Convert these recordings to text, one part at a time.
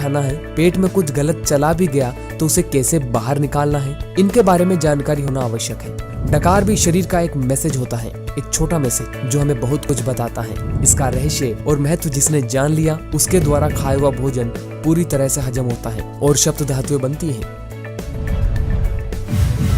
खाना है, पेट में कुछ गलत चला भी गया तो उसे कैसे बाहर निकालना है, इनके बारे में जानकारी होना आवश्यक है। डकार भी शरीर का एक मैसेज होता है, एक छोटा मैसेज जो हमें बहुत कुछ बताता है। इसका रहस्य और महत्व जिसने जान लिया उसके द्वारा खाया हुआ भोजन पूरी तरह से हजम होता है और शब्द धातुएं बनती है।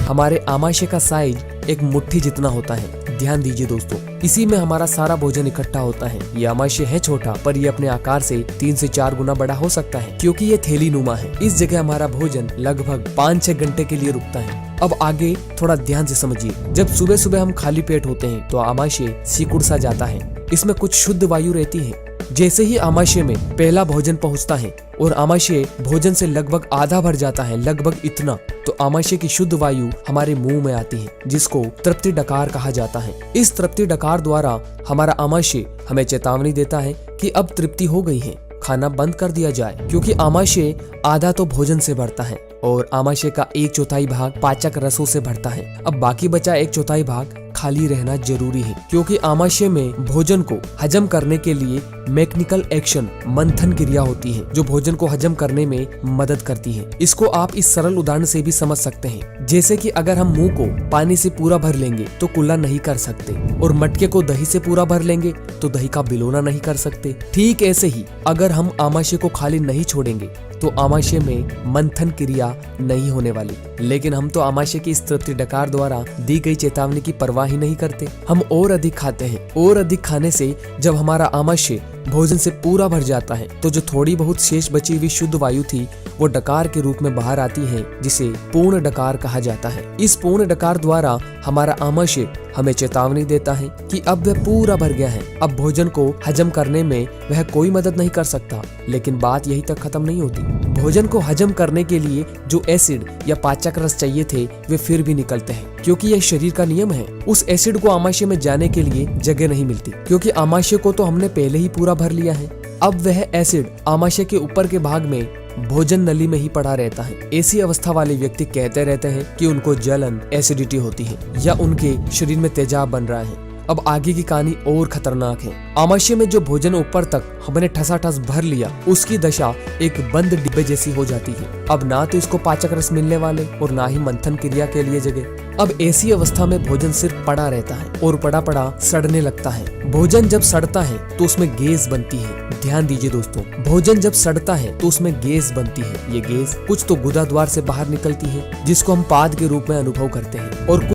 हमारे आमाशय का साइज एक मुट्ठी जितना होता है। ध्यान दीजिए दोस्तों, इसी में हमारा सारा भोजन इकट्ठा होता है। ये आमाशय है छोटा, पर ये अपने आकार से 3 से 4 गुना बड़ा हो सकता है, क्योंकि ये थैली नुमा है। इस जगह हमारा भोजन लगभग 5-6 घंटे के लिए रुकता है। अब आगे थोड़ा ध्यान से समझिए। जब सुबह सुबह हम खाली पेट होते हैं तो आमाशय सिकुड़ सा जाता है। इसमें कुछ शुद्ध वायु रहती है। जैसे ही आमाशय में पहला भोजन पहुंचता है और आमाशय भोजन से लगभग आधा भर जाता है, लगभग इतना, तो आमाशय की शुद्ध वायु हमारे मुंह में आती है, जिसको तृप्ति डकार कहा जाता है। इस तृप्ति डकार द्वारा हमारा आमाशय हमें चेतावनी देता है कि अब तृप्ति हो गई है, खाना बंद कर दिया जाए, क्योंकि आमाशय आधा तो भोजन से भरता है और आमाशय का 1/4 भाग पाचक रसों से भरता है। अब बाकी बचा 1/4 भाग खाली रहना जरूरी है, क्योंकि आमाशय में भोजन को हजम करने के लिए मैकेनिकल एक्शन मंथन क्रिया होती है, जो भोजन को हजम करने में मदद करती है। इसको आप इस सरल उदाहरण से भी समझ सकते हैं। जैसे कि अगर हम मुंह को पानी से पूरा भर लेंगे तो कुल्ला नहीं कर सकते, और मटके को दही से पूरा भर लेंगे तो दही का बिलोना नहीं कर सकते। ठीक ऐसे ही अगर हम आमाशय को खाली नहीं छोड़ेंगे तो आमाशय में मंथन क्रिया नहीं होने वाली। लेकिन हम तो आमाशय की इस तृप्ति डकार द्वारा दी गई चेतावनी की परवाह ही नहीं करते। हम और अधिक खाते हैं, और अधिक खाने से जब हमारा आमाशय भोजन से पूरा भर जाता है तो जो थोड़ी बहुत शेष बची हुई शुद्ध वायु थी वो डकार के रूप में बाहर आती है, जिसे पूर्ण डकार कहा जाता है। इस पूर्ण डकार द्वारा हमारा आमाशय हमें चेतावनी देता है कि अब वह पूरा भर गया है, अब भोजन को हजम करने में वह कोई मदद नहीं कर सकता। लेकिन बात यही तक खत्म नहीं होती। भोजन को हजम करने के लिए जो एसिड या पाचक रस चाहिए थे वे फिर भी निकलते हैं, क्योंकि यह शरीर का नियम है। उस एसिड को आमाशय में जाने के लिए जगह नहीं मिलती, क्योंकि आमाशय को तो हमने पहले ही पूरा भर लिया है। अब वह एसिड आमाशय के ऊपर के भाग में भोजन नली में ही पड़ा रहता है। ऐसी अवस्था वाले व्यक्ति कहते रहते हैं कि उनको जलन, एसिडिटी होती है, या उनके शरीर में तेजाब बन रहा है। अब आगे की कहानी और खतरनाक है। आमाशय में जो भोजन ऊपर तक हमने ठसाठस भर लिया, उसकी दशा एक बंद डिब्बे जैसी हो जाती है। अब ना तो इसको पाचक रस मिलने वाले और ना ही मंथन क्रिया के लिए जगह। अब ऐसी अवस्था में भोजन सिर्फ पड़ा रहता है और पड़ा पड़ा सड़ने लगता है। भोजन जब सड़ता है तो उसमें गैस बनती है। ध्यान दीजिए दोस्तों, भोजन जब सड़ता है तो उसमें गैस बनती है। ये गैस कुछ तो गुदा द्वार से बाहर निकलती है, जिसको हम पाद के रूप में अनुभव करते हैं, और